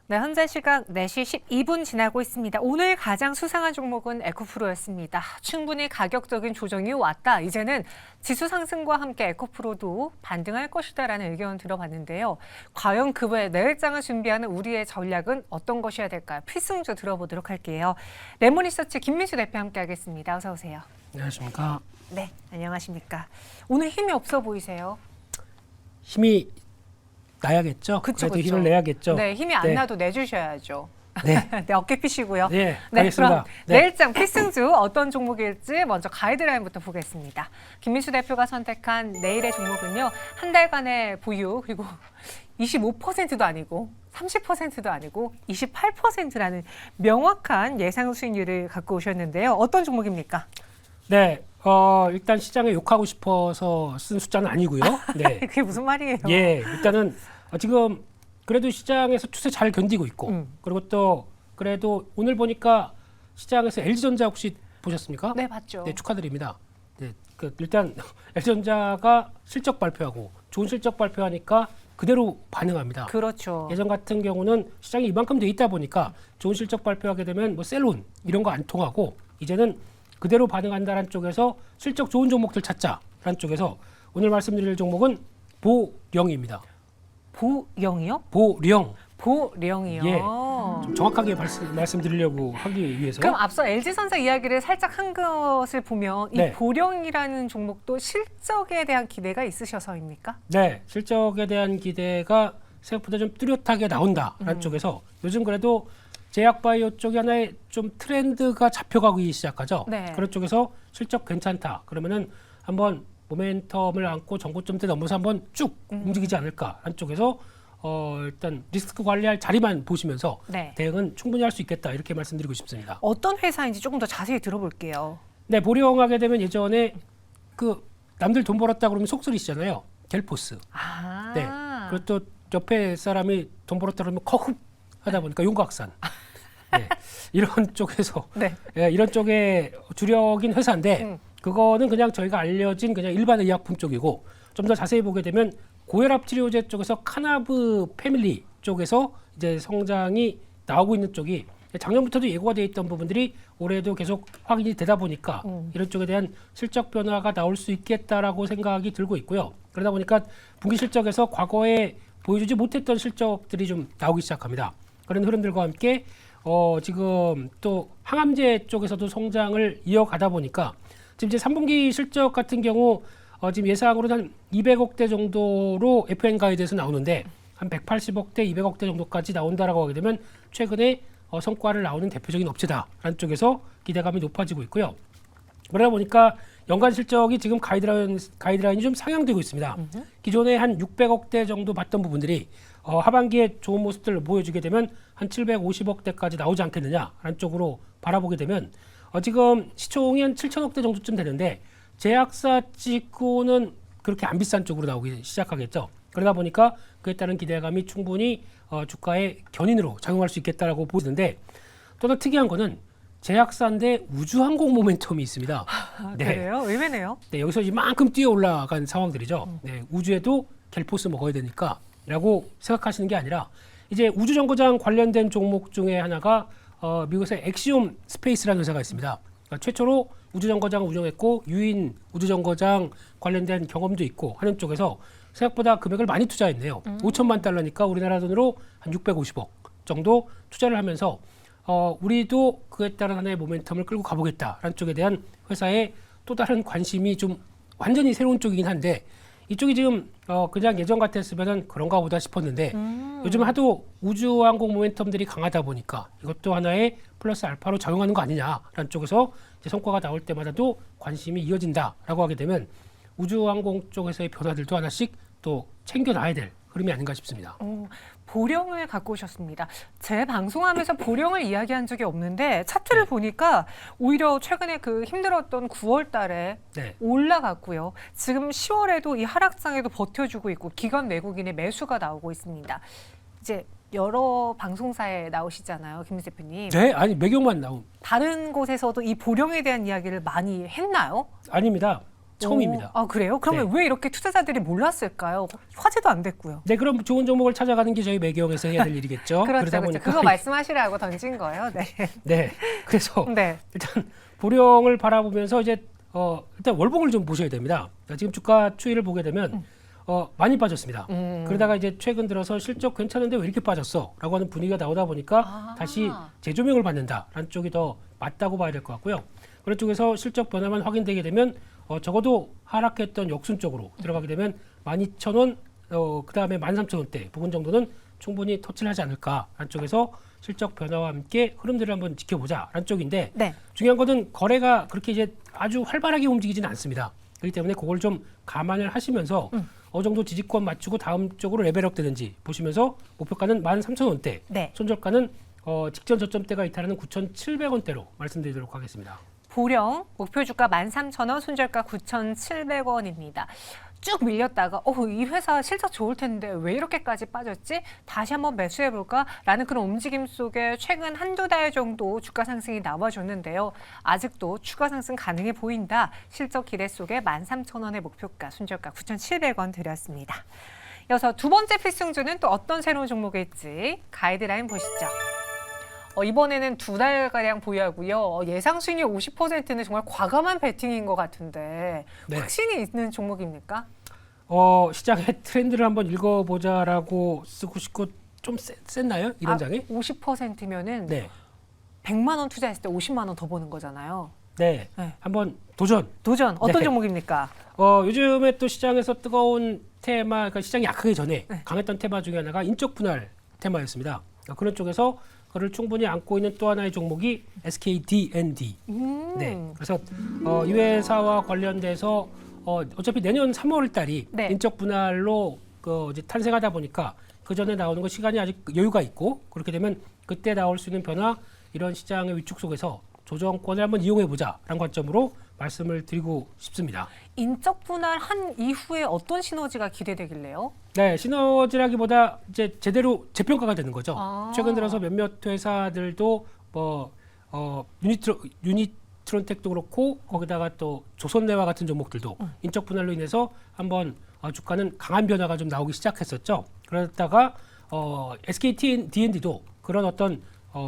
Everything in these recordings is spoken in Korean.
네, 현재 시각 4시 12분 지나고 있습니다. 오늘 가장 수상한 종목은 에코프로였습니다. 충분히 가격적인 조정이 왔다. 이제는 지수 상승과 함께 에코프로도 반등할 것이다라는 의견 들어봤는데요. 과연 그 외 내일장을 준비하는 우리의 전략은 어떤 것이어야 될까요? 필승조 들어보도록 할게요. 레몬리서치 김민수 대표 함께 하겠습니다. 어서 오세요. 안녕하십니까. 네, 안녕하십니까. 오늘 힘이 없어 보이세요? 힘이 나야겠죠. 그쵸, 그래도 그쵸. 힘을 내야겠죠. 네, 힘이 안 나도 내주셔야죠. 네. 네, 어깨 피시고요. 네, 그럼 알겠습니다. 네. 내일장 필승주 어떤 종목일지 먼저 가이드라인부터 보겠습니다. 김민수 대표가 선택한 내일의 종목은요. 한 달간의 보유 그리고 25%도 아니고 30%도 아니고 28%라는 명확한 예상 수익률을 갖고 오셨는데요. 어떤 종목입니까? 네. 일단 시장에 욕하고 싶어서 쓴 숫자는 아니고요. 네. 그게 무슨 말이에요? 예. 일단은 지금 그래도 시장에서 추세 잘 견디고 있고 그리고 또 그래도 오늘 보니까 시장에서 LG전자 혹시 보셨습니까? 네, 봤죠. 네, 축하드립니다. 네, 일단 LG전자가 실적 발표하고 좋은 실적 발표하니까 그대로 반응합니다. 그렇죠. 예전 같은 경우는 시장이 이만큼 돼 있다 보니까 좋은 실적 발표하게 되면 뭐 셀론 이런 거 안 통하고 이제는 그대로 반응한다는 쪽에서 실적 좋은 종목들 찾자라는 쪽에서 오늘 말씀드릴 종목은 보령입니다. 보령이요? 보령. 보령이요. 예. 좀 정확하게 말씀드리려고 하기 위해서. 그럼 앞서 LG전자 이야기를 살짝 한 것을 보면 이 네. 보령이라는 종목도 실적에 대한 기대가 있으셔서입니까? 네, 실적에 대한 기대가 생각보다 좀 뚜렷하게 나온다라는 쪽에서 요즘 그래도 제약바이오 쪽이 하나의 좀 트렌드가 잡혀가기 시작하죠. 네. 그런 쪽에서 실적 괜찮다. 그러면은 한번 모멘텀을 안고 정고점대 넘어서 한번 쭉 움직이지 않을까 하는 쪽에서 일단 리스크 관리할 자리만 보시면서 네. 대응은 충분히 할 수 있겠다 이렇게 말씀드리고 싶습니다. 어떤 회사인지 조금 더 자세히 들어볼게요. 네, 보령하게 되면 예전에 그 남들 돈 벌었다 그러면 속쓰리시잖아요. 델포스. 아. 네. 그리고 또 옆에 사람이 돈 벌었다 그러면 커흡 하다 보니까 용각산. 네. 이런 쪽에서 네. 예, 이런 쪽에 주력인 회사인데 그거는 그냥 저희가 알려진 그냥 일반 의약품 쪽이고 좀 더 자세히 보게 되면 고혈압 치료제 쪽에서 카나브 패밀리 쪽에서 이제 성장이 나오고 있는 쪽이 작년부터도 예고가 돼 있던 부분들이 올해도 계속 확인이 되다 보니까 이런 쪽에 대한 실적 변화가 나올 수 있겠다라고 생각이 들고 있고요. 그러다 보니까 분기 실적에서 과거에 보여주지 못했던 실적들이 좀 나오기 시작합니다. 그런 흐름들과 함께 지금 또 항암제 쪽에서도 성장을 이어가다 보니까 지금 이제 3분기 실적 같은 경우 지금 예상으로는 한 200억대 정도로 FN 가이드에서 나오는데 한 180억대, 200억대 정도까지 나온다라고 하게 되면 최근에 성과를 나오는 대표적인 업체다라는 쪽에서 기대감이 높아지고 있고요. 그러다 보니까 연간 실적이 지금 가이드라인이 좀 상향되고 있습니다. 기존에 한 600억대 정도 봤던 부분들이 하반기에 좋은 모습들을 보여주게 되면 한 750억대까지 나오지 않겠느냐라는 쪽으로 바라보게 되면 지금 시총이 한 7천억대 정도쯤 되는데 제약사 찍고는 그렇게 안 비싼 쪽으로 나오기 시작하겠죠. 그러다 보니까 그에 따른 기대감이 충분히 주가의 견인으로 작용할 수 있겠다라고 보이는데 또 하나 특이한 거는 제약사인데 우주항공 모멘텀이 있습니다. 네. 그래요? 의외네요. 네, 여기서 이만큼 뛰어 올라간 상황들이죠. 네, 우주에도 갤포스 먹어야 되니까라고 생각하시는 게 아니라 이제 우주정거장 관련된 종목 중에 하나가 미국의 엑시옴 스페이스라는 회사가 있습니다. 그러니까 최초로 우주정거장을 운영했고 유인 우주정거장 관련된 경험도 있고 하는 쪽에서 생각보다 금액을 많이 투자했네요. 5천만 달러니까 우리나라 돈으로 한 650억 정도 투자를 하면서 우리도 그에 따른 하나의 모멘텀을 끌고 가보겠다라는 쪽에 대한 회사의 또 다른 관심이 좀 완전히 새로운 쪽이긴 한데 이쪽이 지금 그냥 예전 같았으면은 그런가 보다 싶었는데 요즘 하도 우주항공 모멘텀들이 강하다 보니까 이것도 하나의 플러스 알파로 작용하는 거 아니냐라는 쪽에서 이제 성과가 나올 때마다도 관심이 이어진다라고 하게 되면 우주항공 쪽에서의 변화들도 하나씩 또 챙겨놔야 될 흐름이 아닌가 싶습니다. 보령을 갖고 오셨습니다. 제 방송하면서 보령을 이야기한 적이 없는데 차트를 보니까 오히려 최근에 그 힘들었던 9월 달에 네. 올라갔고요. 지금 10월에도 이 하락장에도 버텨주고 있고 기관 외국인의 매수가 나오고 있습니다. 이제 여러 방송사에 나오시잖아요, 김 대표님. 네, 아니 매경만 나온 다른 곳에서도 이 보령에 대한 이야기를 많이 했나요? 아닙니다. 처음입니다. 아, 그래요? 그러면 네. 왜 이렇게 투자자들이 몰랐을까요? 화제도 안 됐고요. 네, 그럼 좋은 종목을 찾아가는 게 저희 매경에서 해야 될 일이겠죠. 그렇죠, 그러다 그렇죠. 보니까 그거 말씀하시라고 던진 거예요. 네. 네, 그래서 네. 일단 보령을 바라보면서 이제 일단 월봉을 좀 보셔야 됩니다. 지금 주가 추이를 보게 되면 많이 빠졌습니다. 그러다가 이제 최근 들어서 실적 괜찮은데 왜 이렇게 빠졌어?라고 하는 분위기가 나오다 보니까 다시 재조명을 받는다라는 쪽이 더 맞다고 봐야 될 것 같고요. 그런 쪽에서 실적 변화만 확인되게 되면 적어도 하락했던 역순 쪽으로 들어가게 되면 12,000원, 그 다음에 13,000원대 부분 정도는 충분히 터치를 하지 않을까라는 쪽에서 실적 변화와 함께 흐름들을 한번 지켜보자라는 쪽인데 네. 중요한 것은 거래가 그렇게 이제 아주 활발하게 움직이지는 않습니다. 그렇기 때문에 그걸 좀 감안을 하시면서 어느 정도 지지권 맞추고 다음 쪽으로 레벨업 되는지 보시면서 목표가는 13,000원대, 네. 손절가는 직전 저점대가 이탈하는 9,700원대로 말씀드리도록 하겠습니다. 보령 목표 주가 13,000원, 손절가 9,700원입니다. 쭉 밀렸다가 이 회사 실적 좋을 텐데 왜 이렇게까지 빠졌지? 다시 한번 매수해볼까라는 그런 움직임 속에 최근 한두 달 정도 주가 상승이 나와줬는데요. 아직도 추가 상승 가능해 보인다. 실적 기대 속에 13,000원의 목표가, 손절가 9,700원 드렸습니다. 이어서 두 번째 필승주는 또 어떤 새로운 종목일지 가이드라인 보시죠. 이번에는 두 달가량 보유하고요. 예상 수익률 50%는 정말 과감한 베팅인 것 같은데 네. 확신이 있는 종목입니까? 시장의 트렌드를 한번 읽어보자라고 쓰고 싶고 좀 셌나요? 이런 장에? 50%면은 네. 100만 원 투자했을 때 50만 원 더 버는 거잖아요. 네. 네. 한번 도전. 도전 어떤 네. 종목입니까? 요즘에 또 시장에서 뜨거운 테마, 그러니까 시장이 약하기 전에 강했던 테마 중에 하나가 인적 분할 테마였습니다. 그런 쪽에서 그를 충분히 안고 있는 또 하나의 종목이 SK D&D. 네. 그래서 이 회사와 관련돼서 어차피 내년 3월 달이 네. 인적 분할로 이제 탄생하다 보니까 그 전에 나오는 거 시간이 아직 여유가 있고 그렇게 되면 그때 나올 수 있는 변화 이런 시장의 위축 속에서 조정권을 한번 이용해 보자라는 관점으로 말씀을 드리고 싶습니다. 인적 분할 한 이후에 어떤 시너지가 기대되길래요? 네, 시너지라기보다 이제 제대로 재평가가 되는 거죠. 아. 최근 들어서 몇몇 회사들도 유니트론텍도 그렇고 거기다가 또 조선내와 같은 종목들도 인적 분할로 인해서 한번 주가는 강한 변화가 좀 나오기 시작했었죠. 그러다가 SK D&D도 그런 어떤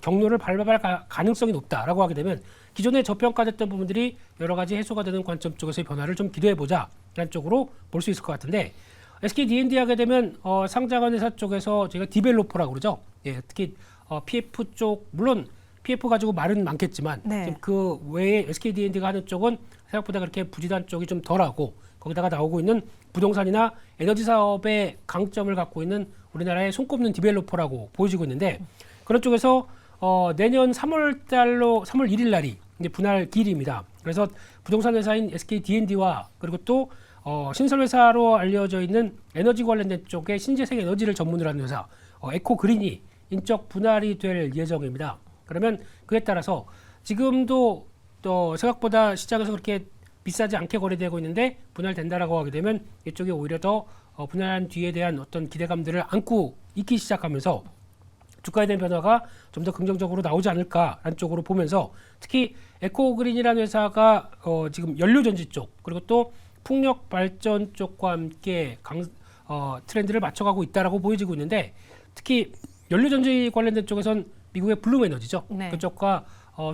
경로를 밟아갈 가능성이 높다라고 하게 되면 기존에 저평가됐던 부분들이 여러 가지 해소가 되는 관점 쪽에서의 변화를 좀 기대해보자라는 쪽으로 볼 수 있을 것 같은데 SK D&D 하게 되면 상장한 회사 쪽에서 저희가 디벨로퍼라고 그러죠. 예, 특히 PF 쪽 물론 PF 가지고 말은 많겠지만 네. 지금 그 외에 SK D&D가 하는 쪽은 생각보다 그렇게 부진한 쪽이 좀 덜하고 거기다가 나오고 있는 부동산이나 에너지 사업의 강점을 갖고 있는 우리나라의 손꼽는 디벨로퍼라고 보여지고 있는데 그런 쪽에서 내년 3월 1일 날이 이제 분할 기일입니다. 그래서 부동산 회사인 SK D&D와 그리고 또 신설 회사로 알려져 있는 에너지 관련된 쪽에 신재생 에너지를 전문으로 하는 회사 에코그린이 인적 분할이 될 예정입니다. 그러면 그에 따라서 지금도 또 생각보다 시장에서 그렇게 비싸지 않게 거래되고 있는데 분할된다라고 하게 되면 이쪽이 오히려 더 분할한 뒤에 대한 어떤 기대감들을 안고 있기 시작하면서 주가에 대한 변화가 좀 더 긍정적으로 나오지 않을까라는 쪽으로 보면서 특히 에코그린이라는 회사가 지금 연료전지 쪽 그리고 또 풍력 발전 쪽과 함께 트렌드를 맞춰가고 있다라고 보여지고 있는데 특히 연료전지 관련된 쪽에선 미국의 블룸에너지죠. 네. 그쪽과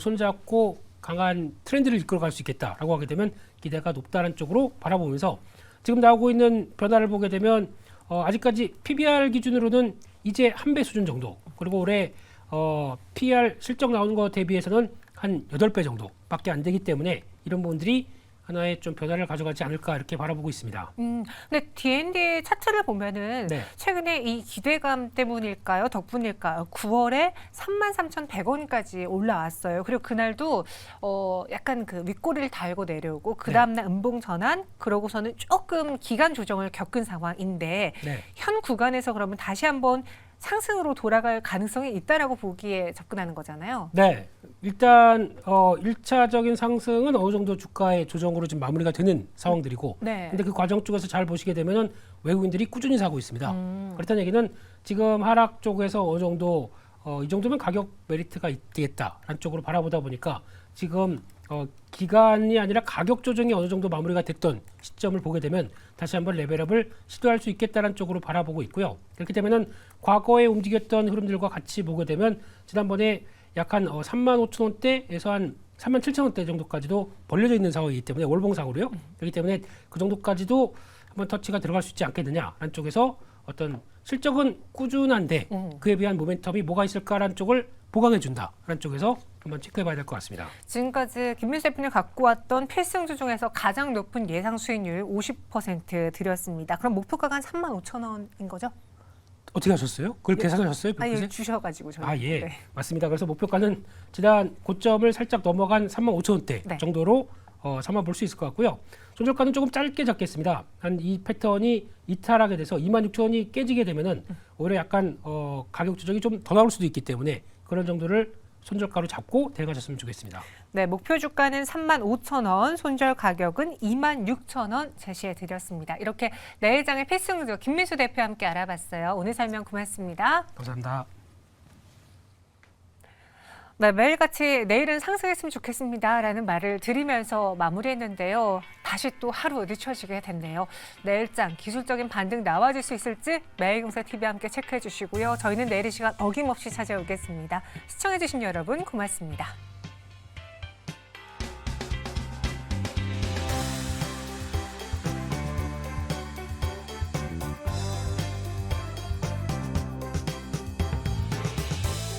손잡고 강한 트렌드를 이끌어갈 수 있겠다라고 하게 되면 기대가 높다는 쪽으로 바라보면서 지금 나오고 있는 변화를 보게 되면 아직까지 PBR 기준으로는 이제 한 배 수준 정도 그리고 올해 PR 실적 나오는 거 대비해서는 한 8배 정도밖에 안 되기 때문에 이런 부분들이 하나의 좀 변화를 가져가지 않을까 이렇게 바라보고 있습니다. 근데 D&D 차트를 보면은 네. 최근에 이 기대감 때문일까요? 덕분일까요? 9월에 33,100원까지 올라왔어요. 그리고 그날도 약간 그 윗꼬리를 달고 내려오고 그 다음날 음봉 전환 그러고서는 조금 기간 조정을 겪은 상황인데 네. 현 구간에서 그러면 다시 한번 상승으로 돌아갈 가능성이 있다라고 보기에 접근하는 거잖아요. 네. 일단 1차적인 상승은 어느 정도 주가의 조정으로 지금 마무리가 되는 상황들이고 네. 근데 그 과정 쪽에서 잘 보시게 되면은 외국인들이 꾸준히 사고 있습니다. 그렇다는 얘기는 지금 하락 쪽에서 어느 정도 이 정도면 가격 메리트가 있겠다라는 쪽으로 바라보다 보니까 지금 기간이 아니라 가격 조정이 어느 정도 마무리가 됐던 시점을 보게 되면 다시 한번 레벨업을 시도할 수 있겠다는 쪽으로 바라보고 있고요. 그렇게 되면은 과거에 움직였던 흐름들과 같이 보게 되면 지난번에 약 한 35,000원대에서 한 37,000원대 정도까지도 벌려져 있는 상황이기 때문에 월봉상으로요. 그렇기 때문에 그 정도까지도 한번 터치가 들어갈 수 있지 않겠느냐라는 쪽에서 어떤 실적은 꾸준한데 그에 비한 모멘텀이 뭐가 있을까라는 쪽을 보강해 준다라는 쪽에서 한번 체크해 봐야 될 것 같습니다. 지금까지 김민수 대표님 갖고 왔던 필승주 중에서 가장 높은 예상 수익률 50% 드렸습니다. 그럼 목표가가 한 35,000원인 거죠? 어떻게 하셨어요? 그걸 계산하셨어요? 아니, 주셔가지고 저희. 예. 네. 맞습니다. 그래서 목표가는 지난 고점을 살짝 넘어간 35,000원대 네. 정도로 삼아볼 수 있을 것 같고요. 손절가는 조금 짧게 잡겠습니다. 한 이 패턴이 이탈하게 돼서 26,000원이 깨지게 되면은 오히려 약간 가격 조정이 좀 더 나올 수도 있기 때문에 그런 정도를 손절가로 잡고 대응하셨으면 좋겠습니다. 네, 목표 주가는 35,000원, 손절 가격은 26,000원 제시해 드렸습니다. 이렇게 내일장의 필승주 김민수 대표와 함께 알아봤어요. 오늘 설명 고맙습니다. 감사합니다. 네, 매일같이 내일은 상승했으면 좋겠습니다라는 말을 드리면서 마무리했는데요. 다시 또 하루 늦춰지게 됐네요. 내일장 기술적인 반등 나와줄 수 있을지 매일경제TV와 함께 체크해 주시고요. 저희는 내일 이 시간 어김없이 찾아오겠습니다. 시청해 주신 여러분 고맙습니다.